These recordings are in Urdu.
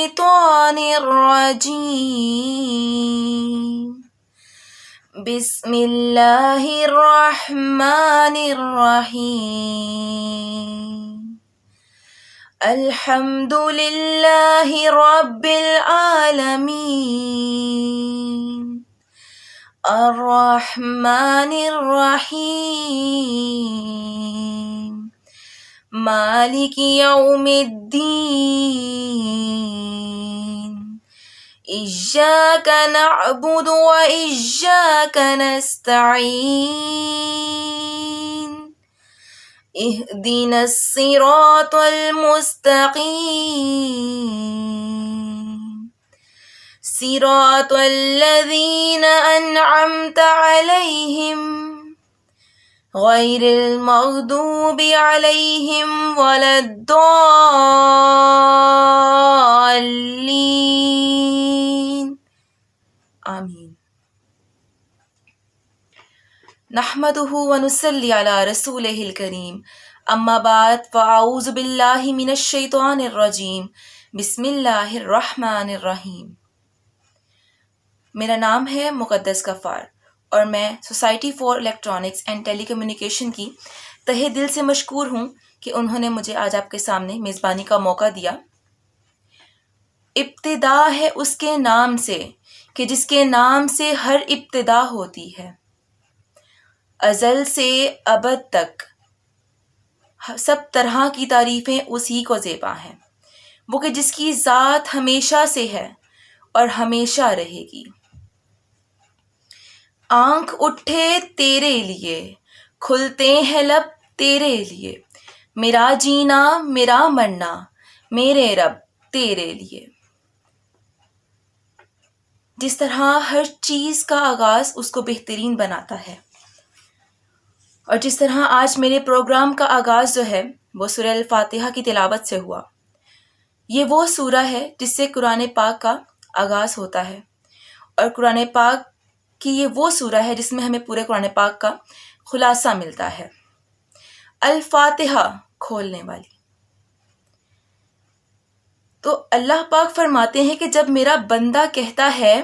الشيطان الرجيم بسم الله الرحمن الرحيم الحمد لله رب العالمين الرحمن الرحيم مالك يوم الدين إياك نعبد وإياك نستعين اهدنا الصراط المستقيم صراط الذين أنعمت عليهم غير المغضوب عليهم ولا الضالين آمين نحمده ونصلي على رسوله الكريم أما بعد فأعوذ بالله من الشيطان الرجيم بسم الله الرحمن الرحيم میرا نام ہے مقدس غفار اور میں society for electronics and telecommunication کی تہہ دل سے مشکور ہوں کہ انہوں نے مجھے آج آپ کے سامنے میزبانی کا موقع دیا۔ ابتدا ہے اس کے نام سے کہ جس کے نام سے ہر ابتدا ہوتی ہے، ازل سے ابد تک سب طرح کی تعریفیں اسی کو زیبا ہیں، وہ کہ جس کی ذات ہمیشہ سے ہے اور ہمیشہ رہے گی۔ آنکھ اٹھے تیرے لیے، کھلتے ہیں لب تیرے لیے، میرا جینا میرا مرنا میرے رب تیرے لیے۔ جس طرح ہر چیز کا آغاز اس کو بہترین بناتا ہے، اور جس طرح آج میرے پروگرام کا آغاز جو ہے وہ سورہ الفاتحہ کی تلاوت سے ہوا۔ یہ وہ سورہ ہے جس سے قرآن پاک کا آغاز ہوتا ہے، اور قرآن پاک کہ یہ وہ سورہ ہے جس میں ہمیں پورے قرآن پاک کا خلاصہ ملتا ہے۔ الفاتحہ کھولنے والی۔ تو اللہ پاک فرماتے ہیں کہ جب میرا بندہ کہتا ہے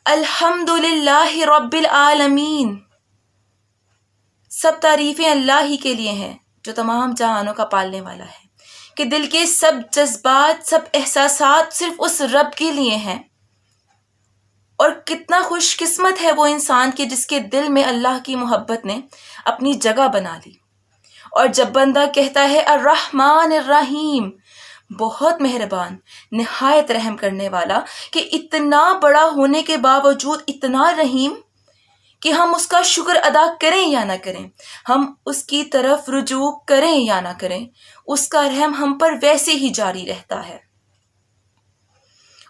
الحمدللہ رب العالمین، سب تعریفیں اللہ ہی کے لیے ہیں جو تمام جہانوں کا پالنے والا ہے، کہ دل کے سب جذبات سب احساسات صرف اس رب کے لیے ہیں، اور کتنا خوش قسمت ہے وہ انسان کہ جس کے دل میں اللہ کی محبت نے اپنی جگہ بنا لی۔ اور جب بندہ کہتا ہے الرحمن الرحیم، بہت مہربان نہایت رحم کرنے والا، کہ اتنا بڑا ہونے کے باوجود اتنا رحیم کہ ہم اس کا شکر ادا کریں یا نہ کریں، ہم اس کی طرف رجوع کریں یا نہ کریں، اس کا رحم ہم پر ویسے ہی جاری رہتا ہے۔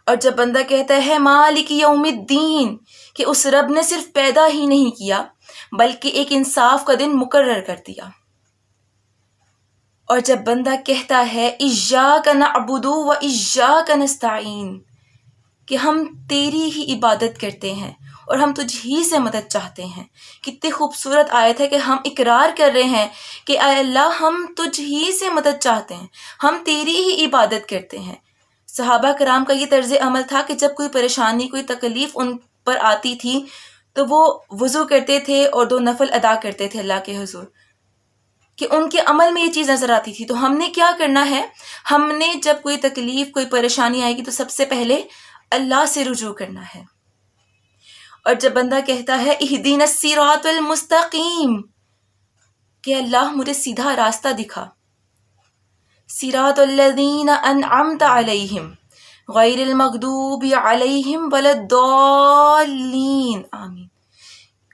اور جب بندہ کہتا ہے مالک یوم الدین، کہ اس رب نے صرف پیدا ہی نہیں کیا بلکہ ایک انصاف کا دن مقرر کر دیا۔ اور جب بندہ کہتا ہے ایاک نعبد و ایاک نستعین، کہ ہم تیری ہی عبادت کرتے ہیں اور ہم تجھ ہی سے مدد چاہتے ہیں۔ کتنی خوبصورت آیت ہے کہ ہم اقرار کر رہے ہیں کہ اے اللہ ہم تجھ ہی سے مدد چاہتے ہیں، ہم تیری ہی عبادت کرتے ہیں۔ صحابہ کرام کا یہ طرز عمل تھا کہ جب کوئی پریشانی کوئی تکلیف ان پر آتی تھی تو وہ وضو کرتے تھے اور 2 نفل ادا کرتے تھے اللہ کے حضور، کہ ان کے عمل میں یہ چیز نظر آتی تھی۔ تو ہم نے کیا کرنا ہے، ہم نے جب کوئی تکلیف کوئی پریشانی آئے گی تو سب سے پہلے اللہ سے رجوع کرنا ہے۔ اور جب بندہ کہتا ہے اہدنا الصراط المستقیم، کہ اللہ مجھے سیدھا راستہ دکھا، صراط الذین انعمت علیہم غیر المغضوب علیہم ولا الضالین آمین۔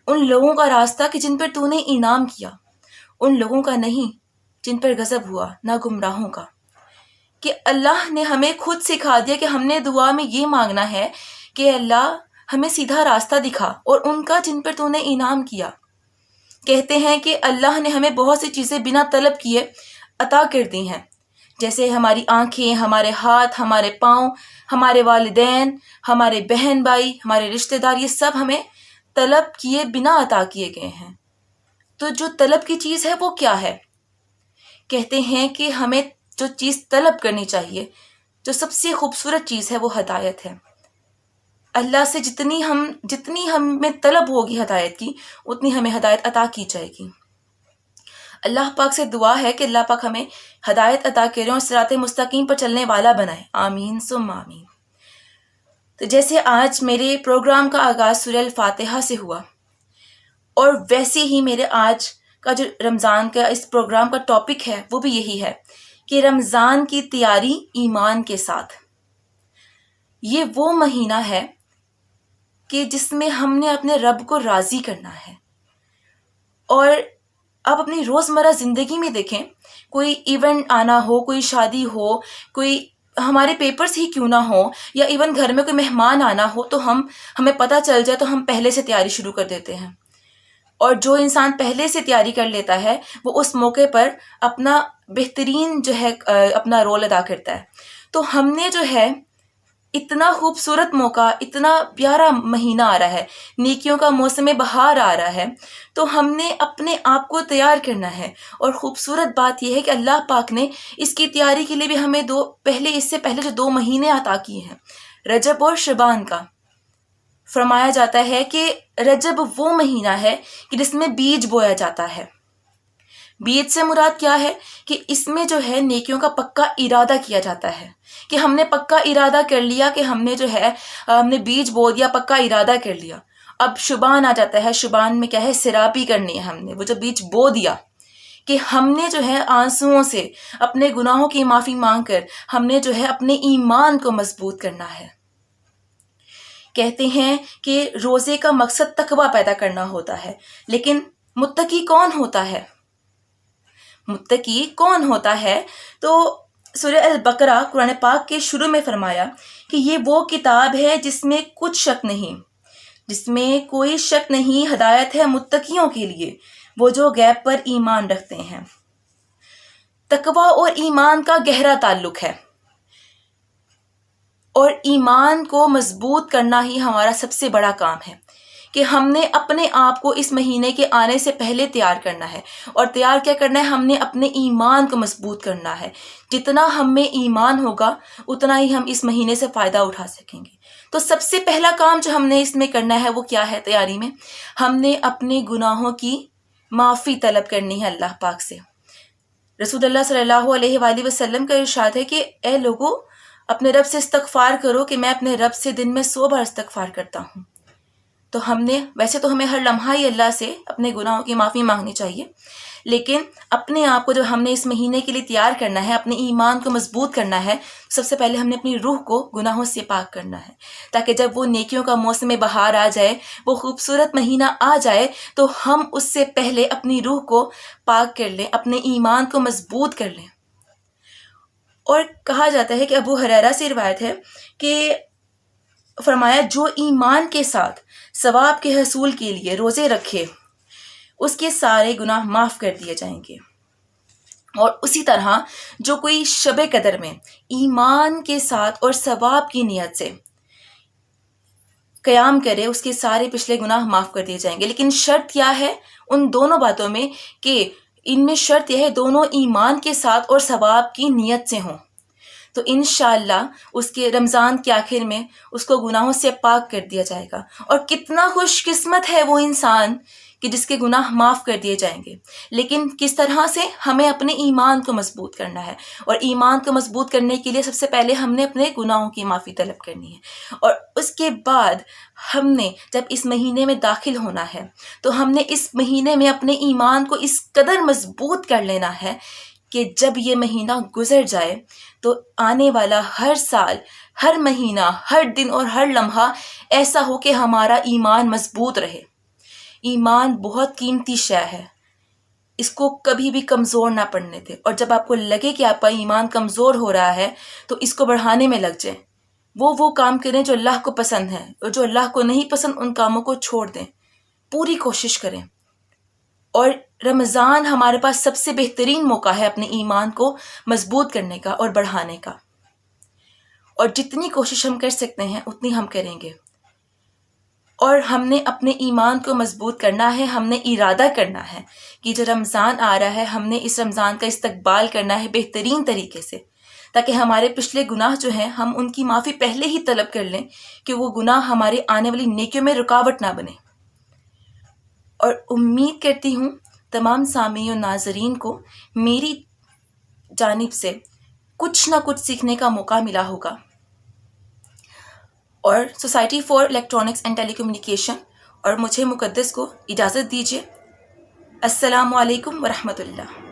ان لوگوں کا راستہ کہ جن پر تو نے انعام کیا، ان لوگوں کا نہیں جن پر غضب ہوا، نہ گمراہوں کا۔ کہ اللہ نے ہمیں خود سکھا دیا کہ ہم نے دعا میں یہ مانگنا ہے کہ اللہ ہمیں سیدھا راستہ دکھا، اور ان کا جن پر تو نے انعام کیا۔ کہتے ہیں کہ اللہ نے ہمیں بہت سی چیزیں بنا طلب کیے عطا کر دی ہیں، جیسے ہماری آنکھیں، ہمارے ہاتھ، ہمارے پاؤں، ہمارے والدین، ہمارے بہن بھائی، ہمارے رشتہ دار، یہ سب ہمیں طلب کیے بنا عطا کیے گئے ہیں۔ تو جو طلب کی چیز ہے وہ کیا ہے؟ کہتے ہیں کہ ہمیں جو چیز طلب کرنی چاہیے، جو سب سے خوبصورت چیز ہے وہ ہدایت ہے. اللہ سے جتنی ہمیں طلب ہوگی ہدایت کی، اتنی ہمیں ہدایت عطا کی جائے گی. اللہ پاک سے دعا ہے کہ اللہ پاک ہمیں ہدایت عطا کریں اور صراط مستقیم پر چلنے والا بنائے. آمین ثم آمین. تو جیسے آج میرے پروگرام کا آغاز سورہ الفاتحہ سے ہوا، اور ویسے ہی میرے آج کا جو رمضان کا اس پروگرام کا ٹاپک ہے وہ بھی یہی ہے کہ رمضان کی تیاری ایمان کے ساتھ. یہ وہ مہینہ ہے کہ جس میں ہم نے اپنے رب کو راضی کرنا ہے. اور آپ اپنی روزمرہ زندگی میں دیکھیں، کوئی ایونٹ آنا ہو، کوئی شادی ہو، کوئی ہمارے پیپرز ہی کیوں نہ ہو، یا ایون گھر میں کوئی مہمان آنا ہو، تو ہمیں پتہ چل جائے تو ہم پہلے سے تیاری شروع کر دیتے ہیں. اور جو انسان پہلے سے تیاری کر لیتا ہے وہ اس موقع پر اپنا بہترین جو ہے اپنا رول ادا کرتا ہے. تو ہم نے جو ہے اتنا خوبصورت موقع، اتنا پیارا مہینہ آ رہا ہے، نیکیوں کا موسم بہار آ رہا ہے، تو ہم نے اپنے آپ کو تیار کرنا ہے. اور خوبصورت بات یہ ہے کہ اللہ پاک نے اس کی تیاری کے لیے بھی ہمیں اس سے پہلے جو 2 مہینے عطا کیے ہیں، رجب اور شعبان کا. فرمایا جاتا ہے کہ رجب وہ مہینہ ہے کہ جس میں بیج بویا جاتا ہے. بیج سے مراد کیا ہے کہ اس میں جو ہے نیکیوں کا پکا ارادہ کیا جاتا ہے، کہ ہم نے پکا ارادہ کر لیا کہ ہم نے بیج بو دیا، پکا ارادہ کر لیا. اب شعبان آ جاتا ہے. شعبان میں کیا ہے؟ سرابی کرنی ہے. ہم نے وہ جو بیج بو دیا کہ ہم نے جو ہے آنسوؤں سے اپنے گناہوں کی معافی مانگ کر ہم نے جو ہے اپنے ایمان کو مضبوط کرنا ہے. کہتے ہیں کہ روزے کا مقصد تقویٰ پیدا کرنا ہوتا ہے، لیکن متقی کون ہوتا ہے؟ متقی کون ہوتا ہے؟ تو سورہ البقرہ قرآن پاک کے شروع میں فرمایا کہ یہ وہ کتاب ہے جس میں کچھ شک نہیں، جس میں کوئی شک نہیں، ہدایت ہے متقیوں کے لیے، وہ جو غیب پر ایمان رکھتے ہیں. تقویٰ اور ایمان کا گہرا تعلق ہے، اور ایمان کو مضبوط کرنا ہی ہمارا سب سے بڑا کام ہے کہ ہم نے اپنے آپ کو اس مہینے کے آنے سے پہلے تیار کرنا ہے. اور تیار کیا کرنا ہے؟ ہم نے اپنے ایمان کو مضبوط کرنا ہے. جتنا ہم میں ایمان ہوگا اتنا ہی ہم اس مہینے سے فائدہ اٹھا سکیں گے. تو سب سے پہلا کام جو ہم نے اس میں کرنا ہے وہ کیا ہے؟ تیاری میں ہم نے اپنے گناہوں کی معافی طلب کرنی ہے اللہ پاک سے. رسول اللہ صلی اللہ علیہ وآلہ وسلم کا ارشاد ہے کہ اے لوگو، اپنے رب سے استغفار کرو کہ میں اپنے رب سے دن میں 100 بار استغفار کرتا ہوں. تو ویسے تو ہمیں ہر لمحہ ہی اللہ سے اپنے گناہوں کی معافی مانگنی چاہیے، لیکن اپنے آپ کو جب ہم نے اس مہینے کے لیے تیار کرنا ہے، اپنے ایمان کو مضبوط کرنا ہے، سب سے پہلے ہم نے اپنی روح کو گناہوں سے پاک کرنا ہے، تاکہ جب وہ نیکیوں کا موسم بہار آ جائے، وہ خوبصورت مہینہ آ جائے، تو ہم اس سے پہلے اپنی روح کو پاک کر لیں، اپنے ایمان کو مضبوط کر لیں. اور کہا جاتا ہے کہ ابو ہریرہ سے روایت ہے کہ فرمایا جو ایمان کے ساتھ ثواب کے حصول کے لیے روزے رکھے اس کے سارے گناہ معاف کر دیے جائیں گے. اور اسی طرح جو کوئی شب قدر میں ایمان کے ساتھ اور ثواب کی نیت سے قیام کرے، اس کے سارے پچھلے گناہ معاف کر دیے جائیں گے. لیکن شرط کیا ہے ان دونوں باتوں میں؟ کہ ان میں شرط یہ ہے دونوں ایمان کے ساتھ اور ثواب کی نیت سے ہوں. تو انشاءاللہ اس کے رمضان کے آخر میں اس کو گناہوں سے پاک کر دیا جائے گا. اور کتنا خوش قسمت ہے وہ انسان کہ جس کے گناہ معاف کر دیے جائیں گے. لیکن کس طرح سے؟ ہمیں اپنے ایمان کو مضبوط کرنا ہے، اور ایمان کو مضبوط کرنے کے لیے سب سے پہلے ہم نے اپنے گناہوں کی معافی طلب کرنی ہے. اور اس کے بعد ہم نے جب اس مہینے میں داخل ہونا ہے تو ہم نے اس مہینے میں اپنے ایمان کو اس قدر مضبوط کر لینا ہے کہ جب یہ مہینہ گزر جائے تو آنے والا ہر سال، ہر مہینہ، ہر دن اور ہر لمحہ ایسا ہو کہ ہمارا ایمان مضبوط رہے. ایمان بہت قیمتی شے ہے، اس کو کبھی بھی کمزور نہ پڑنے دے. اور جب آپ کو لگے کہ آپ کا ایمان کمزور ہو رہا ہے تو اس کو بڑھانے میں لگ جائیں. وہ کام کریں جو اللہ کو پسند ہے، اور جو اللہ کو نہیں پسند ان کاموں کو چھوڑ دیں. پوری کوشش کریں. اور رمضان ہمارے پاس سب سے بہترین موقع ہے اپنے ایمان کو مضبوط کرنے کا اور بڑھانے کا. اور جتنی کوشش ہم کر سکتے ہیں اتنی ہم کریں گے. اور ہم نے اپنے ایمان کو مضبوط کرنا ہے. ہم نے ارادہ کرنا ہے کہ جو رمضان آ رہا ہے ہم نے اس رمضان کا استقبال کرنا ہے بہترین طریقے سے، تاکہ ہمارے پچھلے گناہ جو ہیں ہم ان کی معافی پہلے ہی طلب کر لیں کہ وہ گناہ ہمارے آنے والی نیکیوں میں رکاوٹ نہ بنے. اور امید کرتی ہوں تمام سامعین و ناظرین کو میری جانب سے کچھ نہ کچھ سیکھنے کا موقع ملا ہوگا. اور society for electronics and telecommunication اور مجھے مقدس کو اجازت دیجیے. السلام علیکم ورحمۃ اللہ.